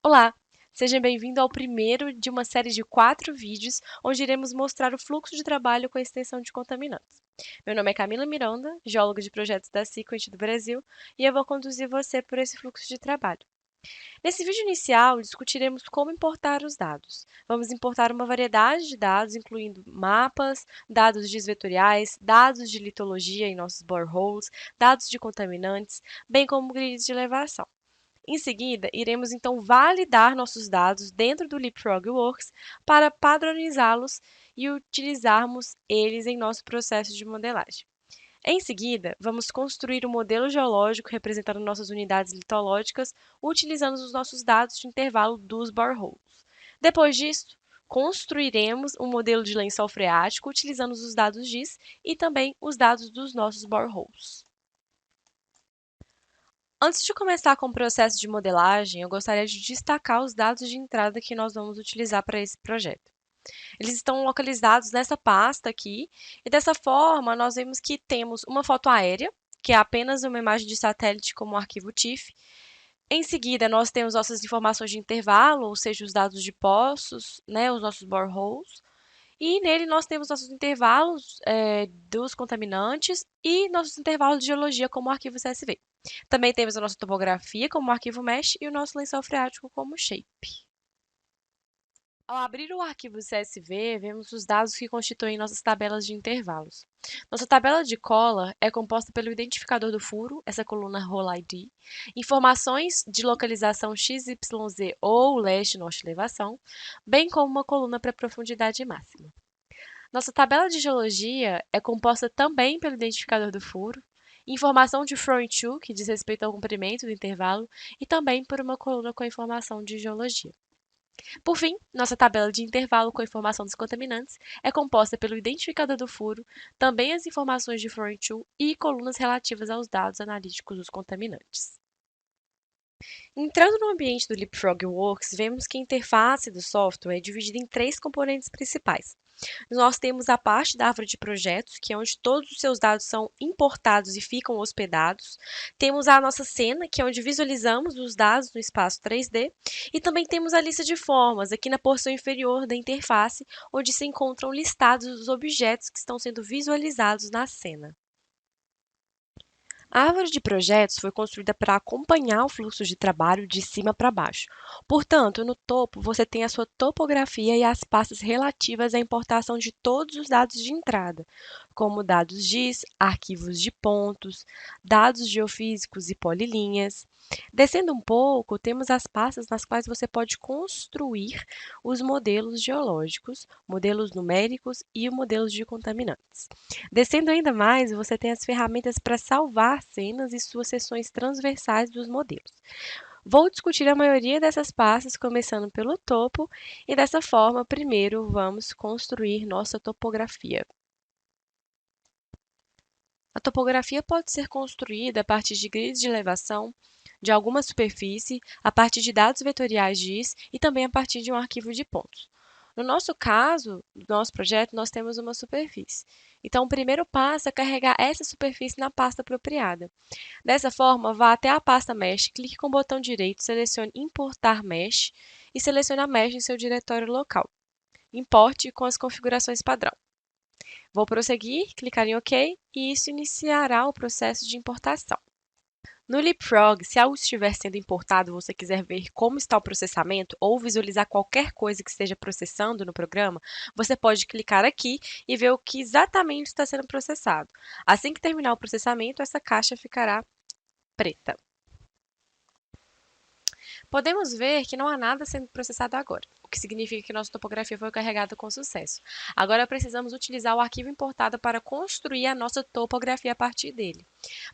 Olá, seja bem-vindo ao primeiro de uma série de 4 vídeos, onde iremos mostrar o fluxo de trabalho com a extensão de contaminantes. Meu nome é Camila Miranda, geóloga de projetos da Sequent do Brasil, e eu vou conduzir você por esse fluxo de trabalho. Nesse vídeo inicial, discutiremos como importar os dados. Vamos importar uma variedade de dados, incluindo mapas, dados desvetoriais, dados de litologia em nossos boreholes, dados de contaminantes, bem como grids de elevação. Em seguida, iremos então validar nossos dados dentro do Leapfrog Works para padronizá-los e utilizarmos eles em nosso processo de modelagem. Em seguida, vamos construir um modelo geológico representando nossas unidades litológicas, utilizando os nossos dados de intervalo dos boreholes. Depois disso, construiremos um modelo de lençol freático utilizando os dados GIS e também os dados dos nossos boreholes. Antes de começar com o processo de modelagem, eu gostaria de destacar os dados de entrada que nós vamos utilizar para esse projeto. Eles estão localizados nessa pasta aqui, e dessa forma nós vemos que temos uma foto aérea, que é apenas uma imagem de satélite como arquivo TIFF. Em seguida, nós temos nossas informações de intervalo, ou seja, os dados de poços, os nossos boreholes. E nele nós temos nossos intervalos dos contaminantes e nossos intervalos de geologia como arquivo CSV. Também temos a nossa topografia como arquivo mesh e o nosso lençol freático como shape. Ao abrir o arquivo CSV, vemos os dados que constituem nossas tabelas de intervalos. Nossa tabela de cola é composta pelo identificador do furo, essa coluna Hole ID, informações de localização XYZ ou leste-norte elevação, bem como uma coluna para profundidade máxima. Nossa tabela de geologia é composta também pelo identificador do furo, informação de From To, que diz respeito ao comprimento do intervalo, e também por uma coluna com informação de geologia. Por fim, nossa tabela de intervalo com informação dos contaminantes é composta pelo identificador do furo, também as informações de From To e colunas relativas aos dados analíticos dos contaminantes. Entrando no ambiente do Leapfrog Works, vemos que a interface do software é dividida em 3 componentes principais. Nós temos a parte da árvore de projetos, que é onde todos os seus dados são importados e ficam hospedados. Temos a nossa cena, que é onde visualizamos os dados no espaço 3D. E também temos a lista de formas, aqui na porção inferior da interface, onde se encontram listados os objetos que estão sendo visualizados na cena. A árvore de projetos foi construída para acompanhar o fluxo de trabalho de cima para baixo. Portanto, no topo você tem a sua topografia e as pastas relativas à importação de todos os dados de entrada, como dados GIS, arquivos de pontos, dados geofísicos e polilinhas. Descendo um pouco, temos as pastas nas quais você pode construir os modelos geológicos, modelos numéricos e modelos de contaminantes. Descendo ainda mais, você tem as ferramentas para salvar cenas e suas seções transversais dos modelos. Vou discutir a maioria dessas pastas, começando pelo topo, e dessa forma, primeiro vamos construir nossa topografia. A topografia pode ser construída a partir de grids de elevação, de alguma superfície, a partir de dados vetoriais GIS e também a partir de um arquivo de pontos. No nosso caso, no nosso projeto, nós temos uma superfície. Então, o primeiro passo é carregar essa superfície na pasta apropriada. Dessa forma, vá até a pasta Mesh, clique com o botão direito, selecione Importar Mesh e selecione a Mesh em seu diretório local. Importe com as configurações padrão. Vou prosseguir, clicar em OK e isso iniciará o processo de importação. No Leapfrog, se algo estiver sendo importado e você quiser ver como está o processamento ou visualizar qualquer coisa que esteja processando no programa, você pode clicar aqui e ver o que exatamente está sendo processado. Assim que terminar o processamento, essa caixa ficará preta. Podemos ver que não há nada sendo processado agora, o que significa que nossa topografia foi carregada com sucesso. Agora precisamos utilizar o arquivo importado para construir a nossa topografia a partir dele.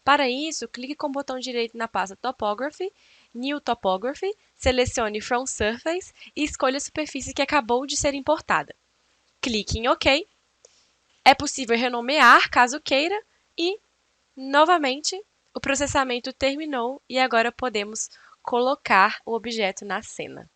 Para isso, clique com o botão direito na pasta Topography, New Topography, selecione From Surface e escolha a superfície que acabou de ser importada. Clique em OK. É possível renomear, caso queira, e, novamente, o processamento terminou e agora podemos colocar o objeto na cena.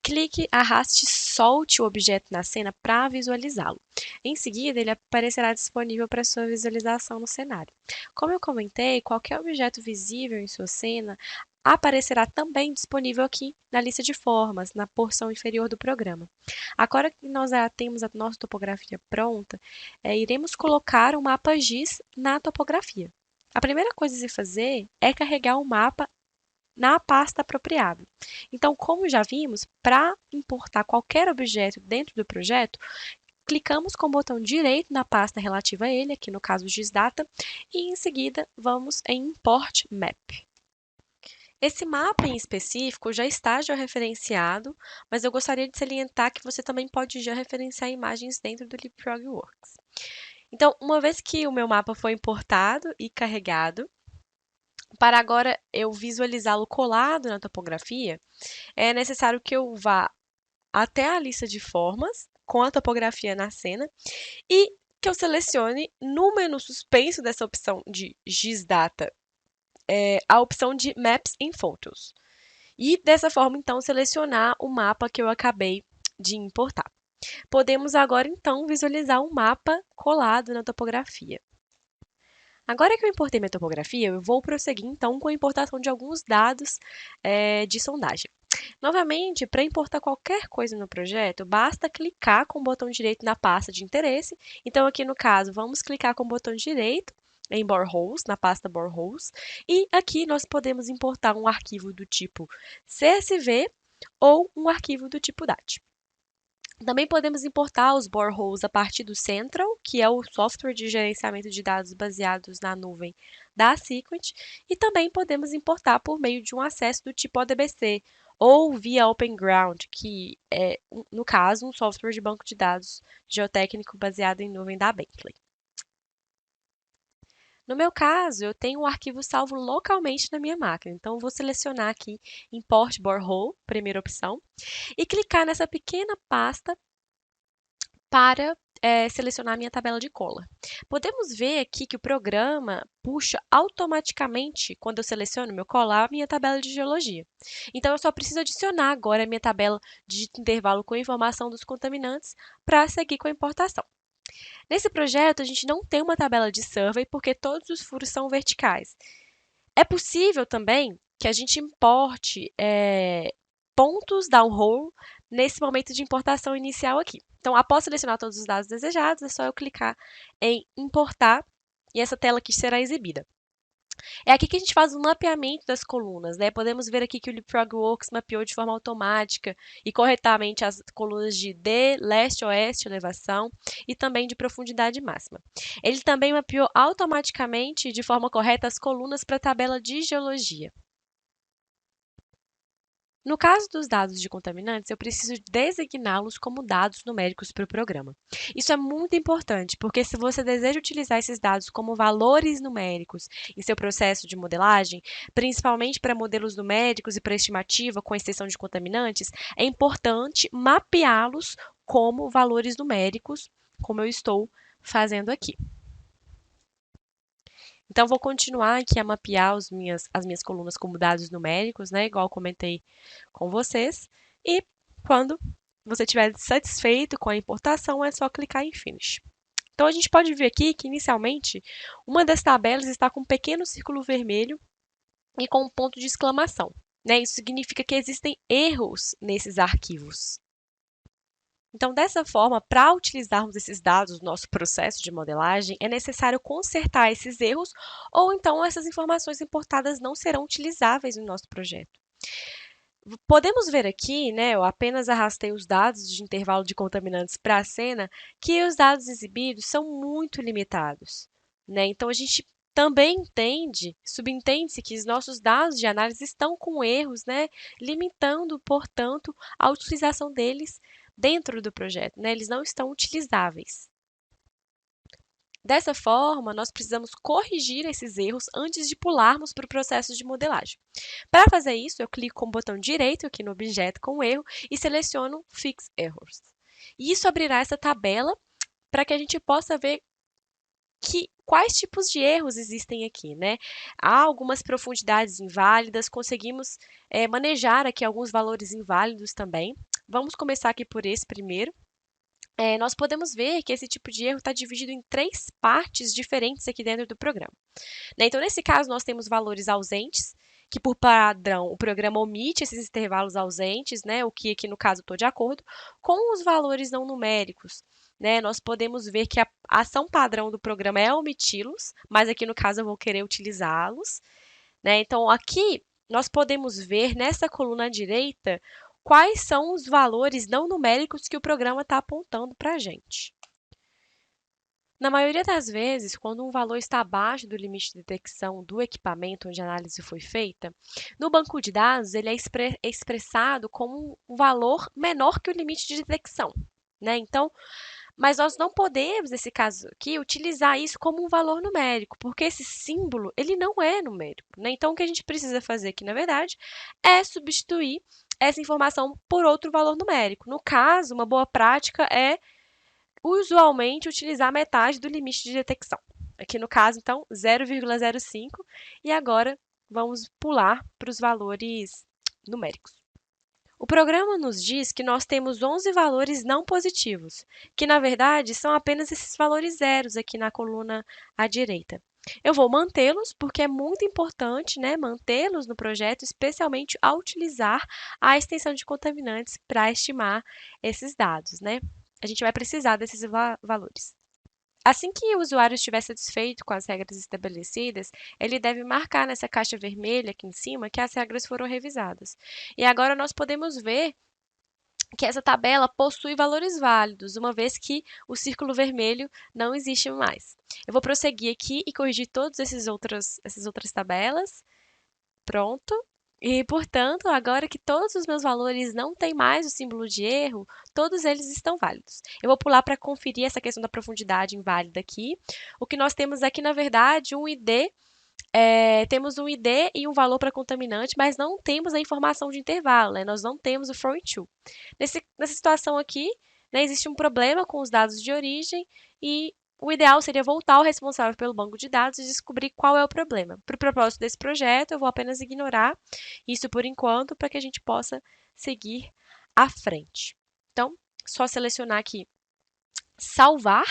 Clique, arraste e solte o objeto na cena para visualizá-lo. Em seguida, ele aparecerá disponível para sua visualização no cenário. Como eu comentei, qualquer objeto visível em sua cena aparecerá também disponível aqui na lista de formas, na porção inferior do programa. Agora que nós já temos a nossa topografia pronta, iremos colocar o mapa GIS na topografia. A primeira coisa a se fazer é carregar o mapa na pasta apropriada. Então, como já vimos, para importar qualquer objeto dentro do projeto, clicamos com o botão direito na pasta relativa a ele, aqui no caso GISData, e em seguida vamos em Import Map. Esse mapa em específico já está georreferenciado, mas eu gostaria de salientar que você também pode georreferenciar imagens dentro do LeapFrog.Works. Então, uma vez que o meu mapa foi importado e carregado, para agora eu visualizá-lo colado na topografia, é necessário que eu vá até a lista de formas, com a topografia na cena, e que eu selecione no menu suspenso dessa opção de GISData a opção de Maps and Photos. E dessa forma, então, selecionar o mapa que eu acabei de importar. Podemos agora, então, visualizar um mapa colado na topografia. Agora que eu importei minha topografia, eu vou prosseguir, então, com a importação de alguns dados de sondagem. Novamente, para importar qualquer coisa no projeto, basta clicar com o botão direito na pasta de interesse. Então, aqui no caso, vamos clicar com o botão direito em Boreholes, na pasta Boreholes, e aqui nós podemos importar um arquivo do tipo CSV ou um arquivo do tipo DAT. Também podemos importar os boreholes a partir do Central, que é o software de gerenciamento de dados baseados na nuvem da Sequent, e também podemos importar por meio de um acesso do tipo ODBC ou via OpenGround, que é, no caso, um software de banco de dados geotécnico baseado em nuvem da Bentley. No meu caso, eu tenho um arquivo salvo localmente na minha máquina, então vou selecionar aqui Import Borehole, primeira opção, e clicar nessa pequena pasta para selecionar a minha tabela de cola. Podemos ver aqui que o programa puxa automaticamente, quando eu seleciono meu colar, a minha tabela de geologia. Então, eu só preciso adicionar agora a minha tabela de intervalo com informação dos contaminantes para seguir com a importação. Nesse projeto, a gente não tem uma tabela de survey porque todos os furos são verticais. É possível também que a gente importe pontos downhole nesse momento de importação inicial aqui. Então, após selecionar todos os dados desejados, é só eu clicar em importar e essa tela aqui será exibida. É aqui que a gente faz o mapeamento das colunas, né? Podemos ver aqui que o LeapFrog.Works mapeou de forma automática e corretamente as colunas de D, leste-oeste, elevação e também de profundidade máxima. Ele também mapeou automaticamente de forma correta as colunas para a tabela de geologia. No caso dos dados de contaminantes, eu preciso designá-los como dados numéricos para o programa. Isso é muito importante, porque se você deseja utilizar esses dados como valores numéricos em seu processo de modelagem, principalmente para modelos numéricos e para estimativa com exceção de contaminantes, é importante mapeá-los como valores numéricos, como eu estou fazendo aqui. Então, vou continuar aqui a mapear as minhas colunas como dados numéricos, né? Igual eu comentei com vocês. E quando você estiver satisfeito com a importação, é só clicar em Finish. Então, a gente pode ver aqui que, inicialmente, uma das tabelas está com um pequeno círculo vermelho e com um ponto de exclamação, né? Isso significa que existem erros nesses arquivos. Então, dessa forma, para utilizarmos esses dados no nosso processo de modelagem, é necessário consertar esses erros ou então essas informações importadas não serão utilizáveis no nosso projeto. Podemos ver aqui, né, eu apenas arrastei os dados de intervalo de contaminantes para a cena, que os dados exibidos são muito limitados, né? Então, a gente também subentende-se que os nossos dados de análise estão com erros, né, limitando, portanto, a utilização deles dentro do projeto, né? Eles não estão utilizáveis. Dessa forma, nós precisamos corrigir esses erros antes de pularmos para o processo de modelagem. Para fazer isso, eu clico com o botão direito aqui no objeto com o erro e seleciono Fix Errors. E isso abrirá essa tabela para que a gente possa ver quais tipos de erros existem aqui, né? Há algumas profundidades inválidas, conseguimos manejar aqui alguns valores inválidos também. Vamos começar aqui por esse primeiro. Nós podemos ver que esse tipo de erro está dividido em 3 partes diferentes aqui dentro do programa, né? Então, nesse caso, nós temos valores ausentes, que por padrão o programa omite esses intervalos ausentes, né, o que aqui no caso estou de acordo, com os valores não numéricos, né, nós podemos ver que a ação padrão do programa é omiti-los, mas aqui no caso eu vou querer utilizá-los, né? Então aqui nós podemos ver nessa coluna à direita quais são os valores não numéricos que o programa está apontando para a gente. Na maioria das vezes, quando um valor está abaixo do limite de detecção do equipamento onde a análise foi feita, no banco de dados ele é expressado como um valor menor que o limite de detecção, né? Então, mas nós não podemos, nesse caso aqui, utilizar isso como um valor numérico, porque esse símbolo ele não é numérico, né? Então, o que a gente precisa fazer aqui, na verdade, é substituir essa informação por outro valor numérico. No caso, uma boa prática é usualmente utilizar metade do limite de detecção. Aqui no caso, então, 0,05. E agora vamos pular para os valores numéricos. O programa nos diz que nós temos 11 valores não positivos, que na verdade são apenas esses valores zeros aqui na coluna à direita. Eu vou mantê-los porque é muito importante, né, mantê-los no projeto, especialmente ao utilizar a extensão de contaminantes para estimar esses dados, né? A gente vai precisar desses valores. Assim que o usuário estiver satisfeito com as regras estabelecidas, ele deve marcar nessa caixa vermelha aqui em cima que as regras foram revisadas. E agora nós podemos ver que essa tabela possui valores válidos, uma vez que o círculo vermelho não existe mais. Eu vou prosseguir aqui e corrigir todas essas outras tabelas. Pronto. E, portanto, agora que todos os meus valores não têm mais o símbolo de erro, todos eles estão válidos. Eu vou pular para conferir essa questão da profundidade inválida aqui. O que nós temos aqui, na verdade, um ID, temos um ID e um valor para contaminante, mas não temos a informação de intervalo, né? Nós não temos o from to. Nessa situação aqui, né, existe um problema com os dados de origem e o ideal seria voltar ao responsável pelo banco de dados e descobrir qual é o problema. Para o propósito desse projeto, eu vou apenas ignorar isso por enquanto, para que a gente possa seguir à frente. Então, só selecionar aqui salvar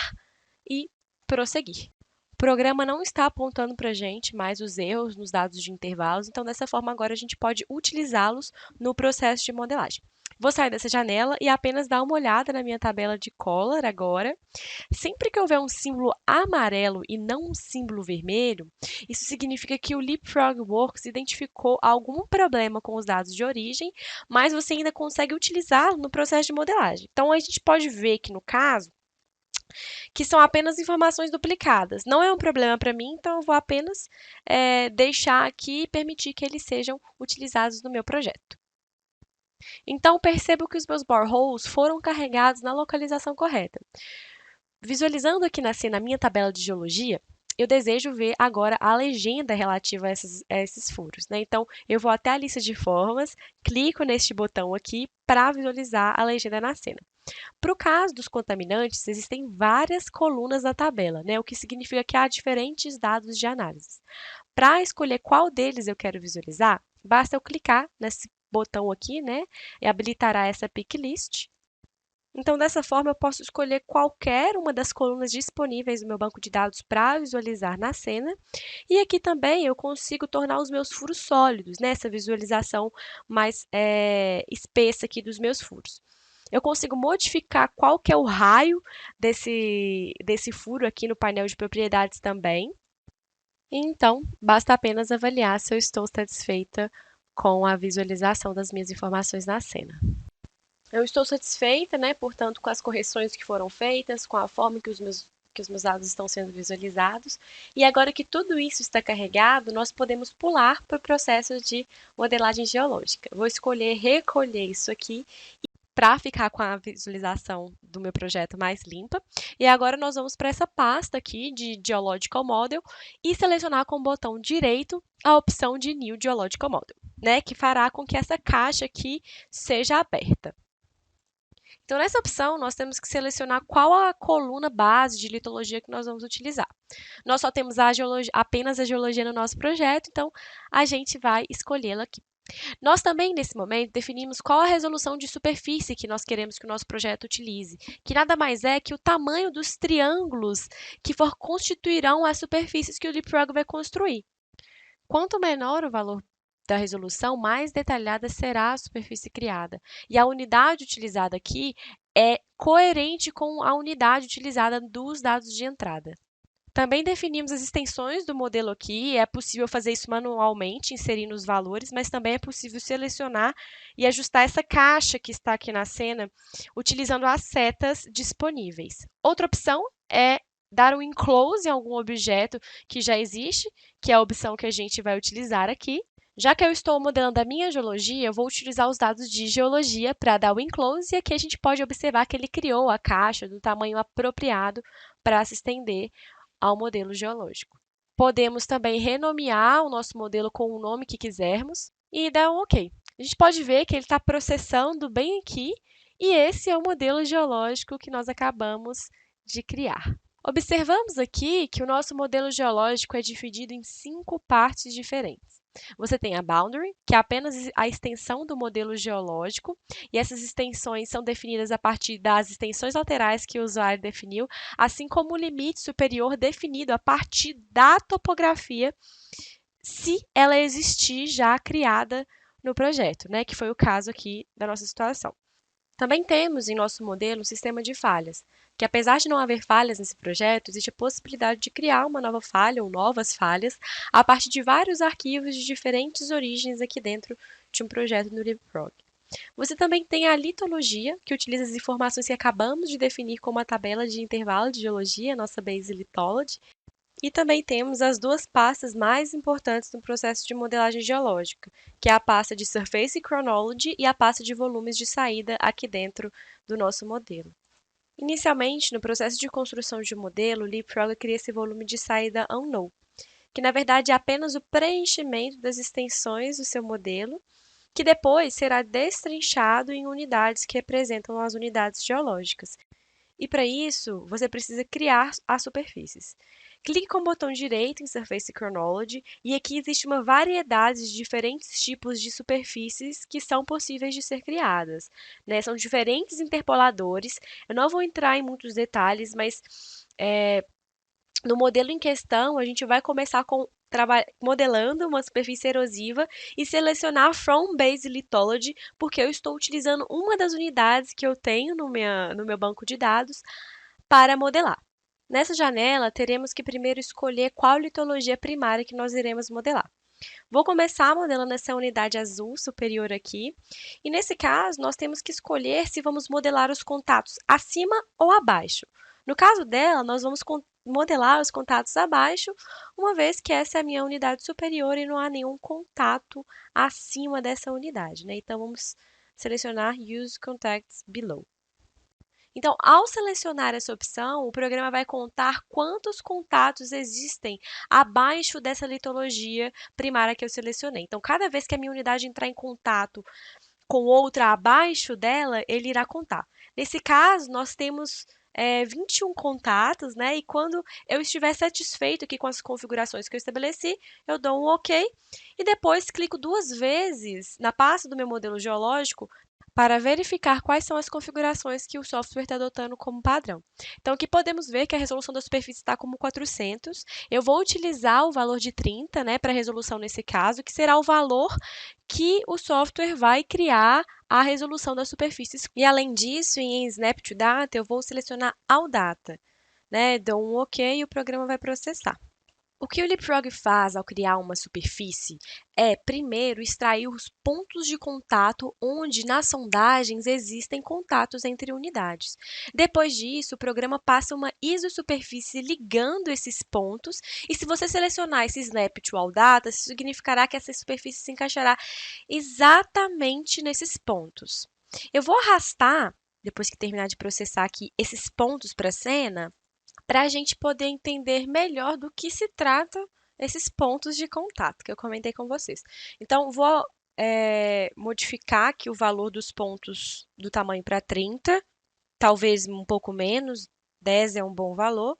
e prosseguir. O programa não está apontando para a gente mais os erros nos dados de intervalos, então dessa forma agora a gente pode utilizá-los no processo de modelagem. Vou sair dessa janela e apenas dar uma olhada na minha tabela de Color agora. Sempre que houver um símbolo amarelo e não um símbolo vermelho, isso significa que o Leapfrog Works identificou algum problema com os dados de origem, mas você ainda consegue utilizá-lo no processo de modelagem. Então, a gente pode ver que, no caso, que são apenas informações duplicadas. Não é um problema para mim, então eu vou apenas deixar aqui e permitir que eles sejam utilizados no meu projeto. Então, percebo que os meus boreholes foram carregados na localização correta. Visualizando aqui na cena a minha tabela de geologia, eu desejo ver agora a legenda relativa a esses furos, né? Então, eu vou até a lista de formas, clico neste botão aqui para visualizar a legenda na cena. Para o caso dos contaminantes, existem várias colunas na tabela, né? O que significa que há diferentes dados de análise. Para escolher qual deles eu quero visualizar, basta eu clicar nesse botão aqui, né? E habilitará essa pick list. Então, dessa forma, eu posso escolher qualquer uma das colunas disponíveis no meu banco de dados para visualizar na cena. E aqui também eu consigo tornar os meus furos sólidos, né? Essa visualização mais espessa aqui dos meus furos. Eu consigo modificar qual que é o raio desse furo aqui no painel de propriedades também. Então, basta apenas avaliar se eu estou satisfeita com a visualização das minhas informações na cena. Eu estou satisfeita, né, portanto, com as correções que foram feitas, com a forma que os meus dados estão sendo visualizados. E agora que tudo isso está carregado, nós podemos pular para o processo de modelagem geológica. Vou escolher recolher isso aqui para ficar com a visualização do meu projeto mais limpa. E agora nós vamos para essa pasta aqui de Geological Model e selecionar com o botão direito a opção de New Geological Model, né, que fará com que essa caixa aqui seja aberta. Então, nessa opção, nós temos que selecionar qual a coluna base de litologia que nós vamos utilizar. Nós só temos apenas a geologia no nosso projeto, então a gente vai escolhê-la aqui. Nós também, nesse momento, definimos qual a resolução de superfície que nós queremos que o nosso projeto utilize, que nada mais é que o tamanho dos triângulos que constituirão as superfícies que o Leapfrog vai construir. Quanto menor o valor da resolução, mais detalhada será a superfície criada. E a unidade utilizada aqui é coerente com a unidade utilizada dos dados de entrada. Também definimos as extensões do modelo aqui. É possível fazer isso manualmente, inserindo os valores, mas também é possível selecionar e ajustar essa caixa que está aqui na cena, utilizando as setas disponíveis. Outra opção é dar um enclose em algum objeto que já existe, que é a opção que a gente vai utilizar aqui. Já que eu estou modelando a minha geologia, eu vou utilizar os dados de geologia para dar o enclose, e aqui a gente pode observar que ele criou a caixa do tamanho apropriado para se estender ao modelo geológico. Podemos também renomear o nosso modelo com o nome que quisermos e dar um OK. A gente pode ver que ele está processando bem aqui, e esse é o modelo geológico que nós acabamos de criar. Observamos aqui que o nosso modelo geológico é dividido em 5 partes diferentes. Você tem a boundary, que é apenas a extensão do modelo geológico, e essas extensões são definidas a partir das extensões laterais que o usuário definiu, assim como o limite superior definido a partir da topografia, se ela existir já criada no projeto, né? Que foi o caso aqui da nossa situação. Também temos em nosso modelo um sistema de falhas, que apesar de não haver falhas nesse projeto, existe a possibilidade de criar uma nova falha ou novas falhas a partir de vários arquivos de diferentes origens aqui dentro de um projeto no LibProg. Você também tem a litologia, que utiliza as informações que acabamos de definir como a tabela de intervalo de geologia, nossa base lithology. E também temos as duas pastas mais importantes no processo de modelagem geológica, que é a pasta de Surface Chronology e a pasta de volumes de saída aqui dentro do nosso modelo. Inicialmente, no processo de construção de um modelo, o LibProg cria esse volume de saída unknown, que na verdade é apenas o preenchimento das extensões do seu modelo, que depois será destrinchado em unidades que representam as unidades geológicas. E para isso, você precisa criar as superfícies. Clique com o botão direito em Surface Chronology, e aqui existe uma variedade de diferentes tipos de superfícies que são possíveis de ser criadas, né? São diferentes interpoladores. Eu não vou entrar em muitos detalhes, mas no modelo em questão, a gente vai começar modelando uma superfície erosiva e selecionar From Base Lithology, porque eu estou utilizando uma das unidades que eu tenho no meu banco de dados para modelar. Nessa janela, teremos que primeiro escolher qual litologia primária que nós iremos modelar. Vou começar modelando essa unidade azul superior aqui, e nesse caso, nós temos que escolher se vamos modelar os contatos acima ou abaixo. No caso dela, nós vamos modelar os contatos abaixo, uma vez que essa é a minha unidade superior e não há nenhum contato acima dessa unidade, né? Então, vamos selecionar Use Contacts Below. Então, ao selecionar essa opção, o programa vai contar quantos contatos existem abaixo dessa litologia primária que eu selecionei. Então, cada vez que a minha unidade entrar em contato com outra abaixo dela, ele irá contar. Nesse caso, nós temos 21 contatos, né? E quando eu estiver satisfeito aqui com as configurações que eu estabeleci, eu dou um OK e depois clico 2 vezes na pasta do meu modelo geológico para verificar quais são as configurações que o software está adotando como padrão. Então, aqui podemos ver que a resolução da superfície está como 400. Eu vou utilizar o valor de 30, né, para a resolução nesse caso, que será o valor que o software vai criar a resolução das superfícies. E, além disso, em Snap to Data, eu vou selecionar All Data, né, dou um OK e o programa vai processar. O que o LibProg faz ao criar uma superfície é, primeiro, extrair os pontos de contato onde nas sondagens existem contatos entre unidades. Depois disso, o programa passa uma isosuperfície ligando esses pontos, e se você selecionar esse Snap to All Data, isso significará que essa superfície se encaixará exatamente nesses pontos. Eu vou arrastar, depois que terminar de processar aqui, esses pontos para a cena, para a gente poder entender melhor do que se trata esses pontos de contato que eu comentei com vocês. Então, vou modificar aqui o valor dos pontos do tamanho para 30, talvez um pouco menos, 10 é um bom valor.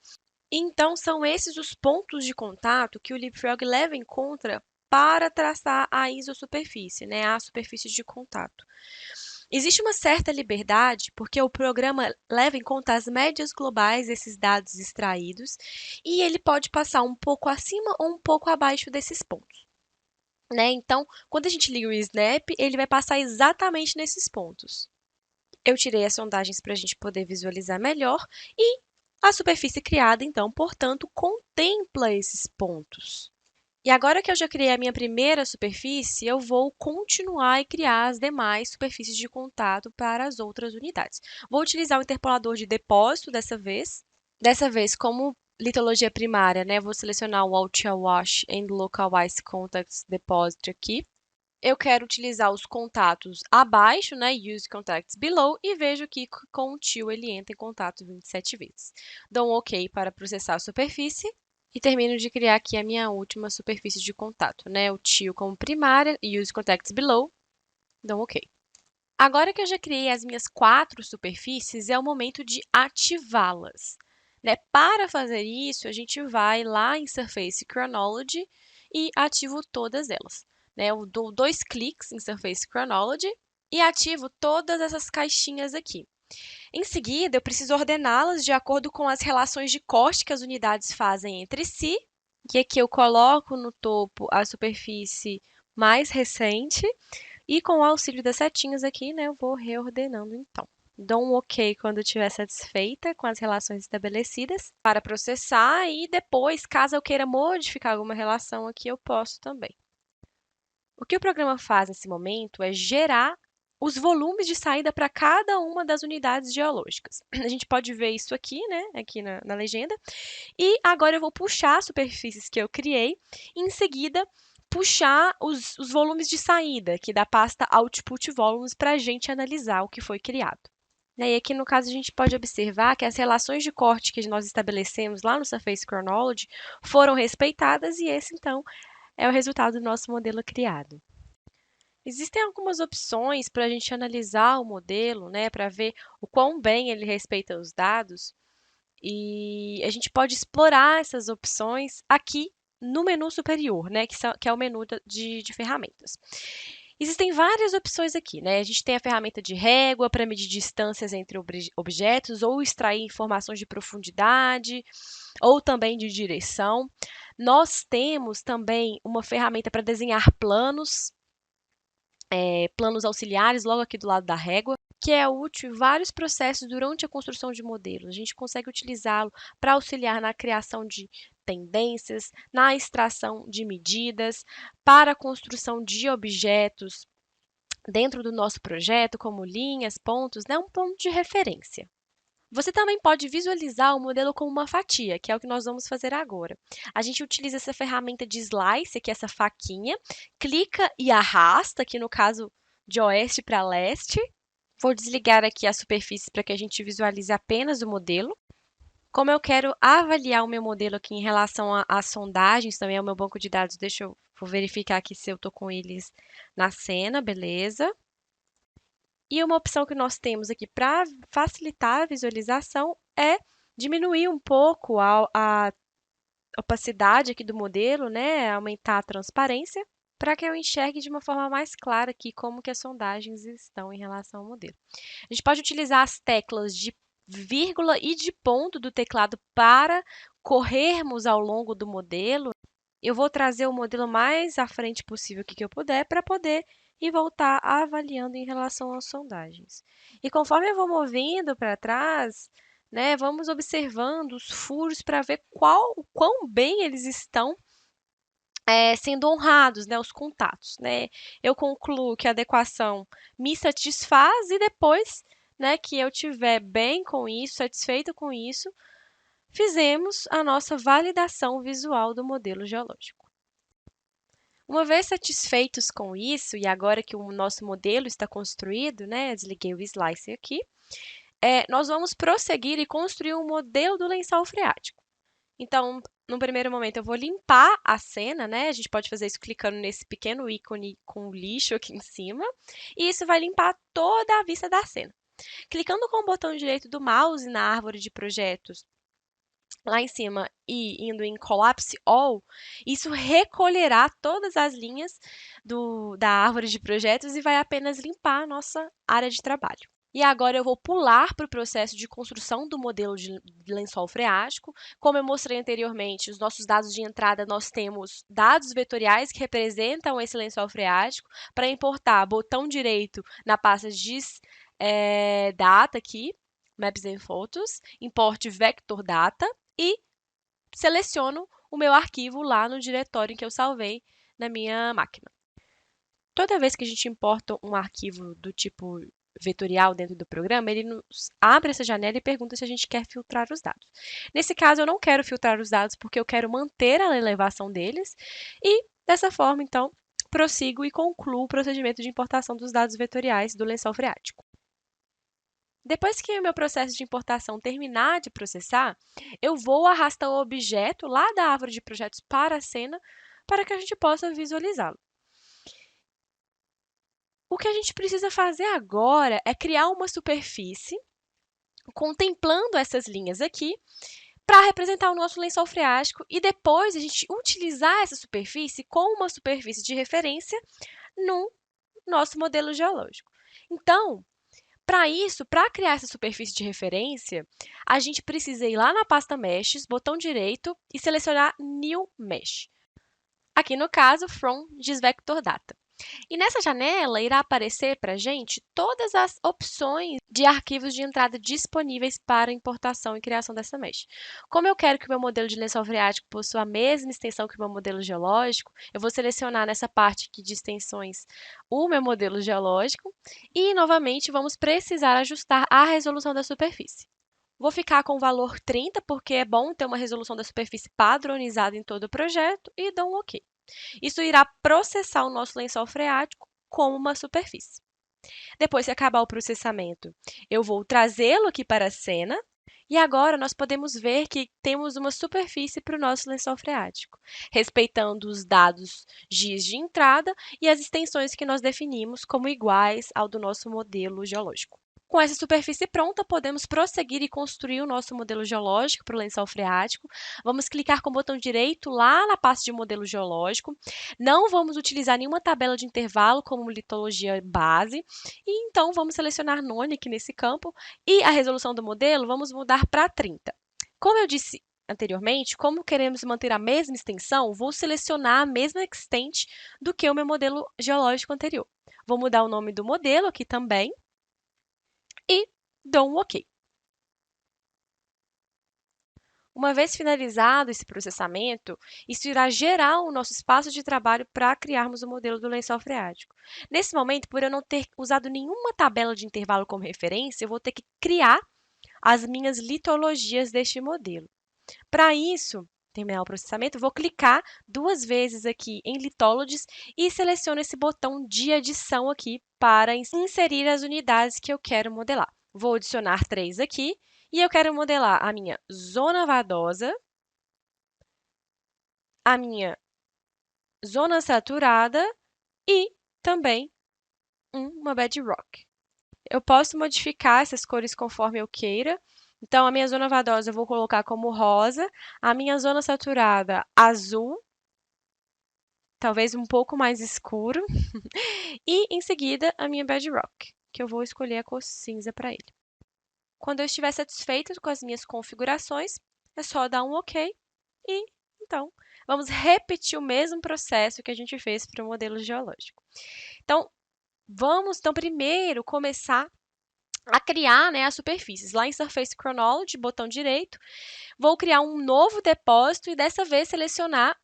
Então, são esses os pontos de contato que o LibProg leva em conta para traçar a isosuperfície, né, a superfície de contato. Existe uma certa liberdade, porque o programa leva em conta as médias globais desses dados extraídos, e ele pode passar um pouco acima ou um pouco abaixo desses pontos. né? Então, quando a gente liga o Snap, ele vai passar exatamente nesses pontos. Eu tirei as sondagens para a gente poder visualizar melhor e a superfície criada, então, portanto, contempla esses pontos. E agora que eu já criei a minha primeira superfície, eu vou continuar e criar as demais superfícies de contato para as outras unidades. Vou utilizar o interpolador de depósito dessa vez. Dessa vez, como litologia primária, né, vou selecionar o Alt Wash and Localize Contacts Deposit aqui. Eu quero utilizar os contatos abaixo, né, Use Contacts Below, e vejo que com o tio ele entra em contato 27 vezes. Dou um OK para processar a superfície e termino de criar aqui a minha última superfície de contato, né, o tio como primária, Use Contacts Below, dou um OK. Agora que eu já criei as minhas 4 superfícies, é o momento de ativá-las, né? Para fazer isso, a gente vai lá em Surface Chronology e ativo todas elas, né? Eu dou 2 cliques em Surface Chronology e ativo todas essas caixinhas aqui. Em seguida, eu preciso ordená-las de acordo com as relações de corte que as unidades fazem entre si. E aqui eu coloco no topo a superfície mais recente e com o auxílio das setinhas aqui, né, eu vou reordenando então. Dou um OK quando estiver satisfeita com as relações estabelecidas para processar e depois, caso eu queira modificar alguma relação aqui, eu posso também. O que o programa faz nesse momento é gerar os volumes de saída para cada uma das unidades geológicas. A gente pode ver isso aqui, né, aqui na legenda. E agora eu vou puxar as superfícies que eu criei e em seguida puxar os volumes de saída aqui da pasta Output Volumes para a gente analisar o que foi criado. E aqui no caso a gente pode observar que as relações de corte que nós estabelecemos lá no Surface Chronology foram respeitadas e esse então é o resultado do nosso modelo criado. Existem algumas opções para a gente analisar o modelo, né, para ver o quão bem ele respeita os dados. E a gente pode explorar essas opções aqui no menu superior, né, que é o menu de ferramentas. Existem várias opções aqui, né? A gente tem a ferramenta de régua para medir distâncias entre objetos ou extrair informações de profundidade ou também de direção. Nós temos também uma ferramenta para desenhar planos, planos auxiliares logo aqui do lado da régua, que é útil em vários processos durante a construção de modelos. A gente consegue utilizá-lo para auxiliar na criação de tendências, na extração de medidas, para a construção de objetos dentro do nosso projeto, como linhas, pontos, né? Um ponto de referência. Você também pode visualizar o modelo como uma fatia, que é o que nós vamos fazer agora. A gente utiliza essa ferramenta de slice, que é essa faquinha, clica e arrasta, aqui no caso de oeste para leste. Vou desligar aqui as superfícies para que a gente visualize apenas o modelo. Como eu quero avaliar o meu modelo aqui em relação às sondagens, também é o meu banco de dados, vou verificar aqui se eu estou com eles na cena, beleza. E uma opção que nós temos aqui para facilitar a visualização é diminuir um pouco a opacidade aqui do modelo, né? Aumentar a transparência, para que eu enxergue de uma forma mais clara aqui como que as sondagens estão em relação ao modelo. A gente pode utilizar as teclas de vírgula e de ponto do teclado para corrermos ao longo do modelo. Eu vou trazer o modelo mais à frente possível que eu puder para poder e voltar avaliando em relação às sondagens. E conforme eu vou movendo para trás, né, vamos observando os furos para ver o quão bem eles estão sendo honrados, né, os contatos, né? Eu concluo que a adequação me satisfaz e depois, né, que eu tiver bem com isso, satisfeito com isso, fizemos a nossa validação visual do modelo geológico. Uma vez satisfeitos com isso, e agora que o nosso modelo está construído, né, desliguei o slice aqui, nós vamos prosseguir e construir um modelo do lençol freático. Então, no primeiro momento, eu vou limpar a cena, né? A gente pode fazer isso clicando nesse pequeno ícone com lixo aqui em cima, e isso vai limpar toda a vista da cena. Clicando com o botão direito do mouse na árvore de projetos, lá em cima e indo em Collapse All, isso recolherá todas as linhas da árvore de projetos e vai apenas limpar a nossa área de trabalho. E agora eu vou pular para o processo de construção do modelo de lençol freático. Como eu mostrei anteriormente, os nossos dados de entrada, nós temos dados vetoriais que representam esse lençol freático. Para importar, botão direito na pasta GIS Data aqui, Maps and Photos, importe Vector Data e seleciono o meu arquivo lá no diretório em que eu salvei na minha máquina. Toda vez que a gente importa um arquivo do tipo vetorial dentro do programa, ele nos abre essa janela e pergunta se a gente quer filtrar os dados. Nesse caso, eu não quero filtrar os dados porque eu quero manter a elevação deles e, dessa forma, então, prossigo e concluo o procedimento de importação dos dados vetoriais do lençol freático. Depois que o meu processo de importação terminar de processar, eu vou arrastar o objeto lá da árvore de projetos para a cena para que a gente possa visualizá-lo. O que a gente precisa fazer agora é criar uma superfície contemplando essas linhas aqui para representar o nosso lençol freático e depois a gente utilizar essa superfície como uma superfície de referência no nosso modelo geológico. Então, para isso, para criar essa superfície de referência, a gente precisa ir lá na pasta Meshes, botão direito e selecionar New Mesh. Aqui no caso, From GISVector Data. E nessa janela irá aparecer para a gente todas as opções de arquivos de entrada disponíveis para importação e criação dessa mesh. Como eu quero que o meu modelo de lençol freático possua a mesma extensão que o meu modelo geológico, eu vou selecionar nessa parte aqui de extensões o meu modelo geológico e, novamente, vamos precisar ajustar a resolução da superfície. Vou ficar com o valor 30, porque é bom ter uma resolução da superfície padronizada em todo o projeto, e dou um OK. Isso irá processar o nosso lençol freático como uma superfície. Depois que acabar o processamento, eu vou trazê-lo aqui para a cena. E agora nós podemos ver que temos uma superfície para o nosso lençol freático, respeitando os dados GIS de entrada e as extensões que nós definimos como iguais ao do nosso modelo geológico. Com essa superfície pronta, podemos prosseguir e construir o nosso modelo geológico para o lençol freático. Vamos clicar com o botão direito lá na pasta de modelo geológico. Não vamos utilizar nenhuma tabela de intervalo como litologia base. E então, vamos selecionar None aqui nesse campo. E a resolução do modelo, vamos mudar para 30. Como eu disse anteriormente, como queremos manter a mesma extensão, vou selecionar a mesma extent do que o meu modelo geológico anterior. Vou mudar o nome do modelo aqui também e dou um OK. Uma vez finalizado esse processamento, isso irá gerar o nosso espaço de trabalho para criarmos o modelo do lençol freático. Nesse momento, por eu não ter usado nenhuma tabela de intervalo como referência, eu vou ter que criar as minhas litologias deste modelo. Para isso, terminar o processamento, vou clicar 2 vezes aqui em Litologies e seleciono esse botão de adição aqui para inserir as unidades que eu quero modelar. Vou adicionar 3 aqui e eu quero modelar a minha zona vadosa, a minha zona saturada e também uma bedrock. Eu posso modificar essas cores conforme eu queira. Então, a minha zona vadosa eu vou colocar como rosa, a minha zona saturada azul, talvez um pouco mais escuro, e em seguida a minha bedrock, que eu vou escolher a cor cinza para ele. Quando eu estiver satisfeita com as minhas configurações, é só dar um OK e, então, vamos repetir o mesmo processo que a gente fez para o modelo geológico. Então, vamos, primeiro começar a criar, né, as superfícies. Lá em Surface Chronology, botão direito, vou criar um novo depósito e dessa vez selecionar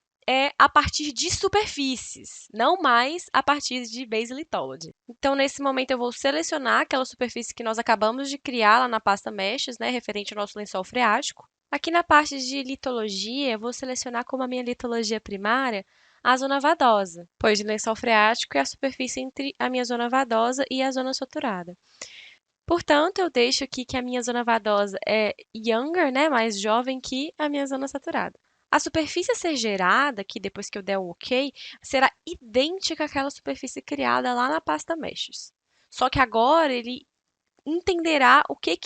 a partir de superfícies, não mais a partir de Base Lithology. Então, nesse momento, eu vou selecionar aquela superfície que nós acabamos de criar lá na pasta Meshes, né, referente ao nosso lençol freático. Aqui na parte de litologia, eu vou selecionar como a minha litologia primária a zona vadosa, pois de lençol freático é a superfície entre a minha zona vadosa e a zona saturada. Portanto, eu deixo aqui que a minha zona vadosa é younger, né, mais jovem que a minha zona saturada. A superfície a ser gerada, aqui depois que eu der o OK, será idêntica àquela superfície criada lá na pasta Meshes. Só que agora ele entenderá o que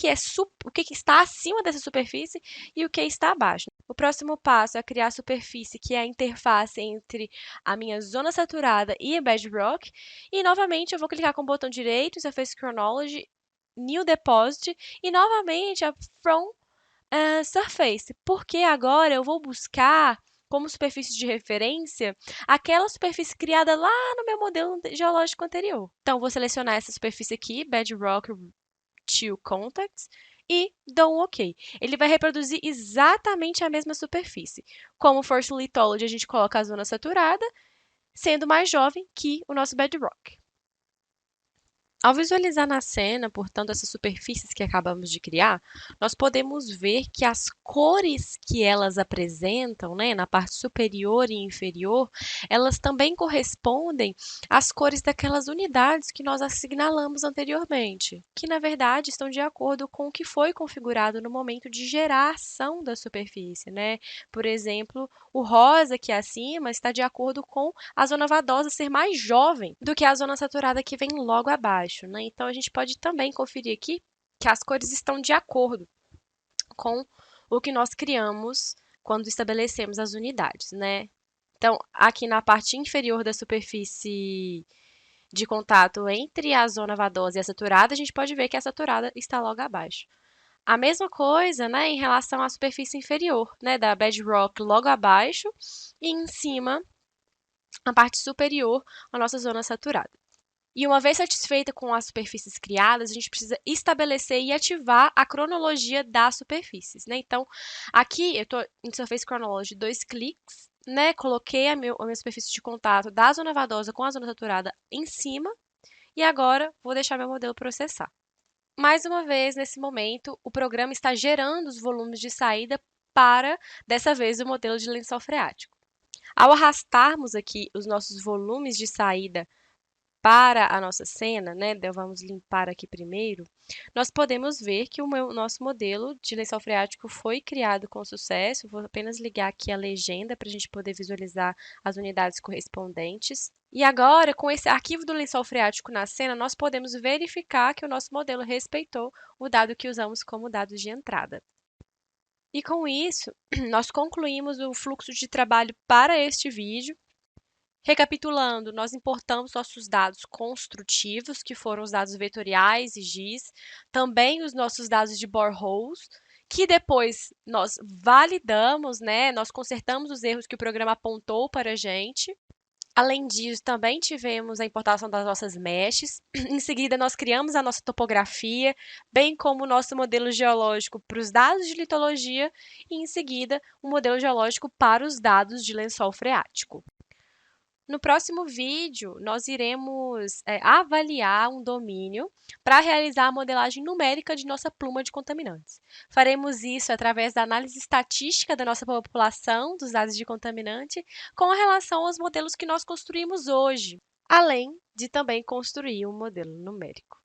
está acima dessa superfície e o que está abaixo. O próximo passo é criar a superfície, que é a interface entre a minha zona saturada e a bedrock. E, novamente, eu vou clicar com o botão direito em Surface Chronology New Deposit e novamente a From Surface, porque agora eu vou buscar como superfície de referência aquela superfície criada lá no meu modelo geológico anterior. Então, vou selecionar essa superfície aqui, Bedrock to Contacts, e dou um OK. Ele vai reproduzir exatamente a mesma superfície. Como First Lithology, a gente coloca a zona saturada, sendo mais jovem que o nosso bedrock. Ao visualizar na cena, portanto, essas superfícies que acabamos de criar, nós podemos ver que as cores que elas apresentam, né, na parte superior e inferior, elas também correspondem às cores daquelas unidades que nós assinalamos anteriormente, que na verdade estão de acordo com o que foi configurado no momento de geração da superfície, né? Por exemplo, o rosa aqui acima está de acordo com a zona vadosa ser mais jovem do que a zona saturada que vem logo abaixo, né? Então, a gente pode também conferir aqui que as cores estão de acordo com o que nós criamos quando estabelecemos as unidades, né? Então, aqui na parte inferior da superfície de contato entre a zona vadosa e a saturada, a gente pode ver que a saturada está logo abaixo. A mesma coisa, né, em relação à superfície inferior, né, da bedrock logo abaixo e em cima, a parte superior, a nossa zona saturada. E uma vez satisfeita com as superfícies criadas, a gente precisa estabelecer e ativar a cronologia das superfícies, né? Então, aqui eu estou em Surface Chronology, 2 cliques, né? Coloquei a minha superfície de contato da zona vadosa com a zona saturada em cima e agora vou deixar meu modelo processar. Mais uma vez, nesse momento, o programa está gerando os volumes de saída para, dessa vez, o modelo de lençol freático. Ao arrastarmos aqui os nossos volumes de saída para a nossa cena, né, então vamos limpar aqui primeiro, nós podemos ver que o nosso modelo de lençol freático foi criado com sucesso. Vou apenas ligar aqui a legenda para a gente poder visualizar as unidades correspondentes. E agora, com esse arquivo do lençol freático na cena, nós podemos verificar que o nosso modelo respeitou o dado que usamos como dado de entrada. E com isso, nós concluímos o fluxo de trabalho para este vídeo. Recapitulando, nós importamos nossos dados construtivos, que foram os dados vetoriais e GIS, também os nossos dados de boreholes, que depois nós validamos, né? Nós consertamos os erros que o programa apontou para a gente. Além disso, também tivemos a importação das nossas meshes. Em seguida, nós criamos a nossa topografia, bem como o nosso modelo geológico para os dados de litologia e, em seguida, o modelo geológico para os dados de lençol freático. No próximo vídeo, nós iremos avaliar um domínio para realizar a modelagem numérica de nossa pluma de contaminantes. Faremos isso através da análise estatística da nossa população, dos dados de contaminante, com relação aos modelos que nós construímos hoje, além de também construir um modelo numérico.